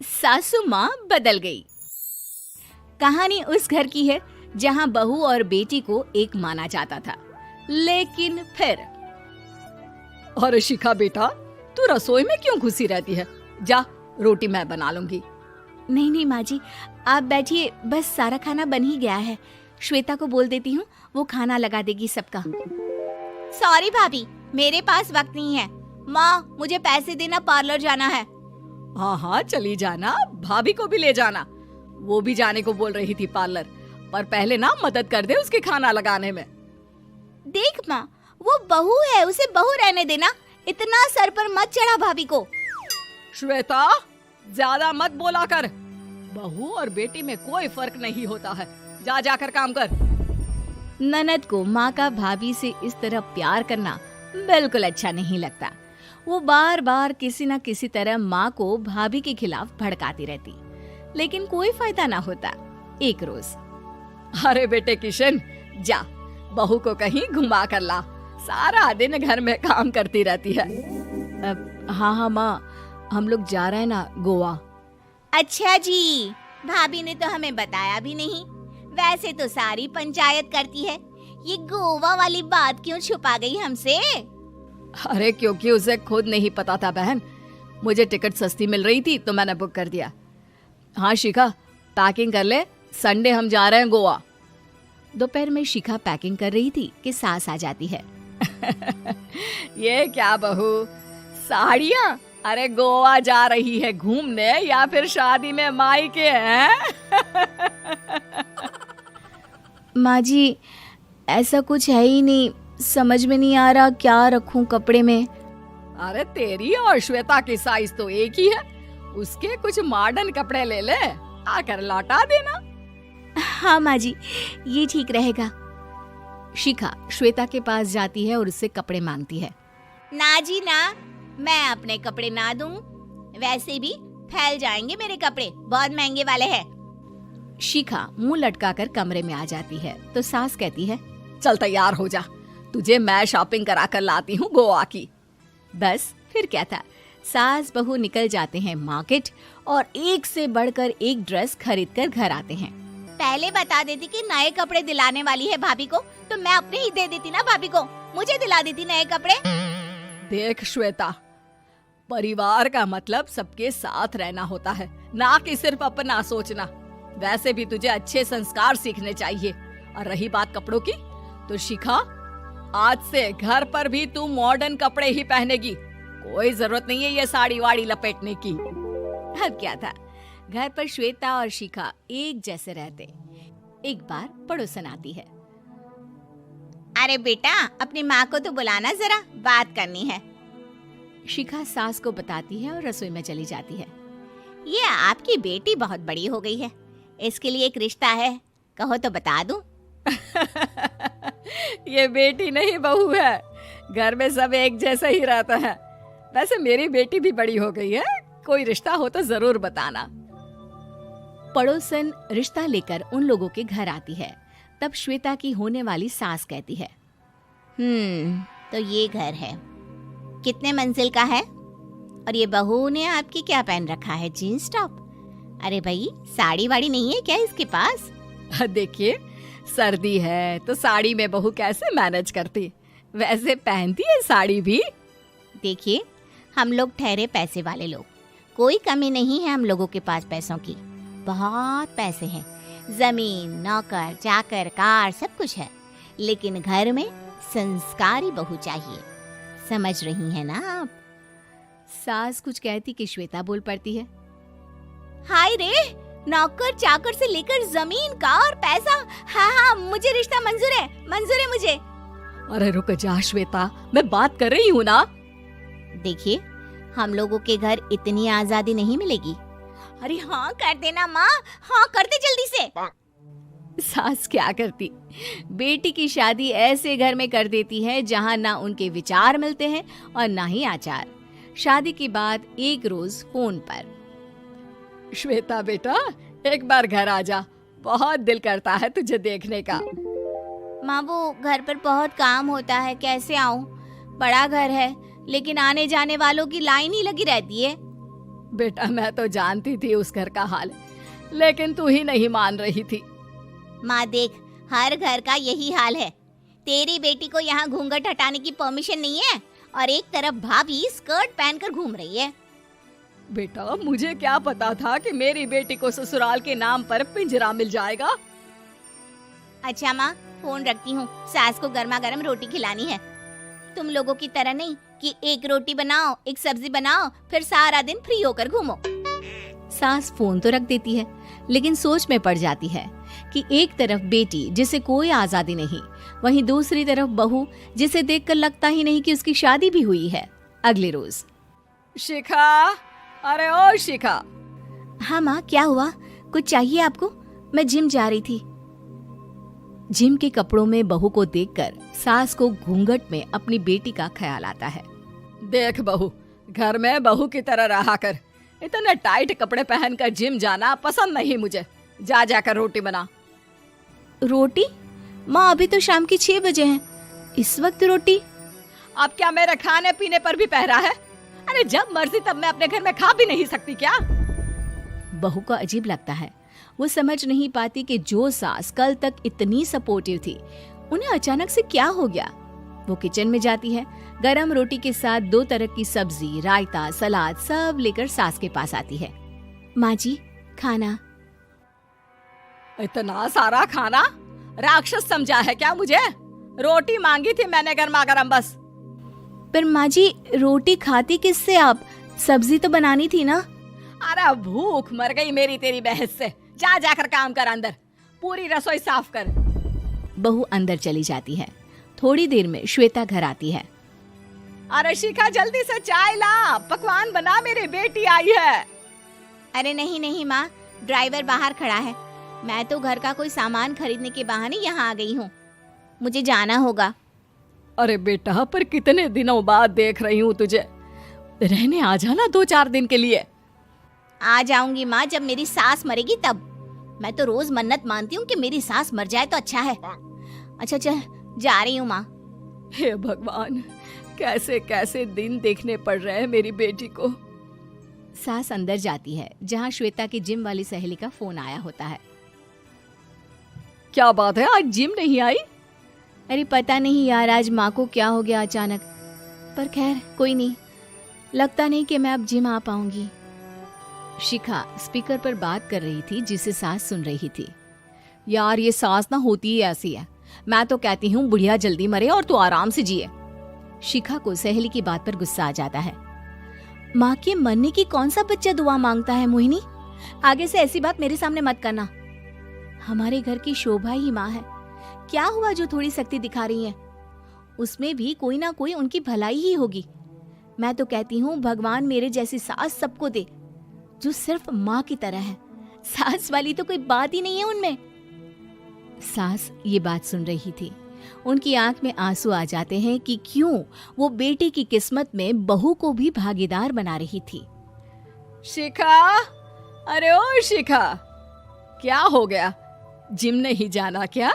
सासू माँ बदल गई। कहानी उस घर की है जहाँ बहू और बेटी को एक माना जाता था, लेकिन फिर अरे शिखा बेटा, तू रसोई में क्यों घुसी रहती है? जा, रोटी मैं बना लूंगी। नहीं नहीं माँ जी, आप बैठिए, बस सारा खाना बन ही गया है। श्वेता को बोल देती हूँ, वो खाना लगा देगी सबका। सॉरी भाभी, मेरे पास वक्त नहीं है। माँ, मुझे पैसे देना, पार्लर जाना है। हाँ हाँ चली जाना, भाभी को भी ले जाना। वो भी जाने को बोल रही थी पार्लर, पर पहले ना मदद कर दे उसके खाना लगाने में। देख माँ, वो बहू है, उसे बहू रहने देना, इतना सर पर मत चढ़ा भाभी को। श्वेता, ज्यादा मत बोला कर। बहू और बेटी में कोई फर्क नहीं होता है। जा जाकर काम कर। ननद को माँ का भाभी से इस तरह प्यार करना बिल्कुल अच्छा नहीं लगता। वो बार बार किसी न किसी तरह माँ को भाभी के खिलाफ भड़काती रहती, लेकिन कोई फायदा ना होता। एक रोज, अरे बेटे किशन, जा बहू को कहीं घुमा कर ला, सारा दिन घर में काम करती रहती है। हाँ हाँ माँ, हम लोग जा रहे हैं ना गोवा। अच्छा जी, भाभी ने तो हमें बताया भी नहीं। वैसे तो सारी पंचायत करती है, ये गोवा वाली बात क्यों छुपा गई हमसे? अरे क्योंकि उसे खुद नहीं पता था बहन। मुझे टिकट सस्ती मिल रही थी तो मैंने बुक कर दिया। हाँ शिखा, पैकिंग कर ले, संडे हम जा रहे हैं गोवा। दोपहर में शिखा पैकिंग कर रही थी कि सास आ जाती है। ये क्या बहू, साड़ियाँ? अरे गोवा जा रही है घूमने या फिर शादी में मायके हैं? माँ जी, ऐसा कुछ है ही नहीं, समझ में नहीं आ रहा क्या रखूं कपड़े में। अरे तेरी और श्वेता की साइज तो एक ही है, उसके कुछ मॉडर्न कपड़े ले ले, आकर लौटा देना। हाँ माँ जी, ये ठीक रहेगा। शिखा श्वेता के पास जाती है और उससे कपड़े मांगती है। ना जी ना, मैं अपने कपड़े ना दूं, वैसे भी फैल जाएंगे मेरे कपड़े, बहुत महंगे वाले हैं। शिखा मुंह लटकाकर कमरे में आ जाती है तो सास कहती है, चल तैयार हो जा, तुझे मैं शॉपिंग करा कर लाती हूँ गोवा की। बस फिर क्या था, सास बहू निकल जाते हैं मार्केट और एक से बढ़कर एक ड्रेस खरीद कर घर आते हैं। पहले बता देती कि नए कपड़े दिलाने वाली है भाभी को, तो मैं अपने ही दे देती ना भाभी को, मुझे दिला देती नए कपड़े। देख श्वेता, परिवार का मतलब सबके साथ रहना होता है, ना कि सिर्फ अपना सोचना। वैसे भी तुझे अच्छे संस्कार सीखने चाहिए। और रही बात कपड़ों की, तो शिखा, आज से घर पर भी तू मॉडर्न कपड़े ही पहनेगी। कोई जरूरत नहीं है ये साड़ी वाड़ी लपेटने की। अब क्या था, घर पर श्वेता और शिखा एक जैसे रहते। एक बार पड़ोसन आती है। अरे बेटा, अपनी माँ को तो बुलाना जरा, बात करनी है। शिखा सास को बताती है और रसोई में चली जाती है। ये आपकी बेटी बहुत बड़ी हो गई है, इसके लिए एक रिश्ता है, कहो तो बता दूं। ये बेटी नहीं बहू है, घर में सब एक जैसा ही रहता है। वैसे मेरी बेटी भी बड़ी हो गई है, कोई रिश्ता हो तो जरूर बताना। पड़ोसन रिश्ता लेकर उन लोगों के घर आती है। तब श्वेता की होने वाली सास कहती है, तो ये घर है, कितने मंजिल का है? और ये बहू ने आपकी क्या पहन रखा है, जीन्स टॉप? अरे भाई, साड़ी वाड़ी नहीं है क्या इसके पास? देखिए, सर्दी है तो साड़ी में बहू कैसे मैनेज करती, वैसे पहनती है साड़ी भी। देखिए, हम लोग ठहरे पैसे वाले लोग, कोई कमी नहीं है हम लोगों के पास पैसों की, बहुत पैसे हैं, जमीन, नौकर चाकर, कार, सब कुछ है, लेकिन घर में संस्कारी बहू चाहिए। समझ रही हैं ना आप? सास कुछ कहती कि श्वेता बोल पड़ती है, हाय रे, नौकर चाकर से लेकर जमीन, कार, पैसा, हाँ हाँ, मुझे रिश्ता मंजूर है, मंजूर है मुझे। अरे रुक जा श्वेता, मैं बात कर रही हूँ ना। देखिए, हम लोगों के घर इतनी आजादी नहीं मिलेगी। अरे हाँ कर देना माँ, हाँ कर दे जल्दी से। सास क्या करती, बेटी की शादी ऐसे घर में कर देती है जहाँ ना उनके विचार मिलते हैं और ना ही आचार। शादी के बाद एक रोज फोन पर, श्वेता बेटा, एक बार घर आ जा, बहुत दिल करता है तुझे देखने का। माँ, वो घर पर बहुत काम होता है, कैसे आऊँ? बड़ा घर है, लेकिन आने जाने वालों की लाइन ही लगी रहती है। बेटा मैं तो जानती थी उस घर का हाल, लेकिन तू ही नहीं मान रही थी। माँ देख, हर घर का यही हाल है। तेरी बेटी को यहाँ घूंघट हटाने की परमिशन नहीं है और एक तरफ भाभी स्कर्ट पहनकर घूम रही है। बेटा मुझे क्या पता था कि मेरी बेटी को ससुराल के नाम पर पिंजरा मिल जाएगा। अच्छा माँ, फोन रखती हूँ, सास को गर्मा गर्म रोटी खिलानी है। तुम लोगों की तरह नहीं कि एक रोटी बनाओ, एक सब्जी बनाओ, फिर सारा दिन फ्री होकर घूमो। सास फोन तो रख देती है, लेकिन सोच में पड़ जाती है कि एक तरफ बेटी जिसे कोई आजादी नहीं, वहीं दूसरी तरफ बहू जिसे देखकर लगता ही नहीं कि उसकी शादी भी हुई है। अगले रोज। शिखा, अरे ओ शिखा। हाँ माँ, क्या हुआ? कुछ चाहिए आपको? मैं जिम जा रही थी। जिम के कपड़ों में बहू को देखकर सास को घूंघट में अपनी बेटी का ख्याल आता है। देख बहू, घर में बहू की तरह रहा कर। इतने टाइट कपड़े पहनकर जिम जाना पसंद नहीं मुझे। जा जाकर रोटी बना। रोटी? माँ अभी तो शाम के 6 बजे हैं, इस वक्त रोटी? अब क्या मेरे खाने पीने पर भी पहरा है? अरे जब मर्जी तब मैं अपने घर में खा भी नहीं सकती क्या? बहू को अजीब लगता है। वो समझ नहीं पाती कि जो सास कल तक इतनी सपोर्टिव थी, उन्हें अचानक से क्या हो गया। वो किचन में जाती है, गरम रोटी के साथ 2 तरह की सब्जी, रायता, सलाद सब लेकर सास के पास आती है। माँ जी, खाना। इतना सारा खाना? राक्षस समझा है क्या मुझे? रोटी मांगी थी मैंने गर्मा गर्म बस। पर माँ जी, रोटी खाती किससे आप? सब्जी तो बनानी थी ना। अरे भूख मर गई मेरी तेरी बहस से। जा जाकर काम कर, अंदर पूरी रसोई साफ कर। बहू अंदर चली जाती है। थोड़ी देर में श्वेता घर आती है। अरे शिखा, जल्दी से चाय ला, पकवान बना, मेरी बेटी आई है। अरे नहीं नहीं माँ, ड्राइवर बाहर खड़ा है। मैं तो घर का कोई सामान खरीदने के बहाने यहाँ आ गई हूँ, मुझे जाना होगा। अरे बेटा, पर कितने दिनों बाद देख रही हूँ तुझे, रहने आ जाना 2-4 दिन के लिए। आ जाऊंगी माँ, जब मेरी सास मरेगी तब। मैं तो रोज मन्नत मानती हूँ कि मेरी सास मर जाए तो अच्छा है। अच्छा चल, जा रही हूँ माँ। हे भगवान, कैसे कैसे दिन देखने पड़ रहे हैं मेरी बेटी को। सास अंदर जाती है, जहाँ श्वेता की जिम वाली सहेली का फोन आया होता है। क्या बात है, आज जिम नहीं आई? अरे पता नहीं यार, आज माँ को क्या हो गया अचानक। पर खैर कोई नहीं, लगता नहीं कि मैं अब जिम आ पाऊंगी। शिखा स्पीकर पर बात कर रही थी, जिसे सास सुन रही थी। यार ये सास ना होती ही ऐसी है। मैं तो कहती हूँ बुढ़िया जल्दी मरे और तू आराम से जिए। शिखा को सहेली की बात पर गुस्सा आ जाता है। माँ के मरने की कौन सा बच्चा दुआ मांगता है मोहिनी? आगे से ऐसी बात मेरे सामने मत करना। हमारे घर की शोभा ही माँ है। क्या हुआ जो थोड़ी सख्ती दिखा रही है? उसमें भी कोई ना कोई उनकी भलाई ही होगी। मैं तो कहती हूँ भगवान मेरे जैसी सास सबको दे, जो सिर्फ माँ की तरह है। सास वाली तो कोई बात ही नहीं है उनमें। सास ये बात सुन रही थी। उनकी आंख में आंसू आ जाते हैं कि क्यों वो बेटी की किस्मत में बहू को भी भागीदार बना रही थी। शिखा, अरे ओ शिखा, क्या हो गया? जिम नहीं जाना क्या?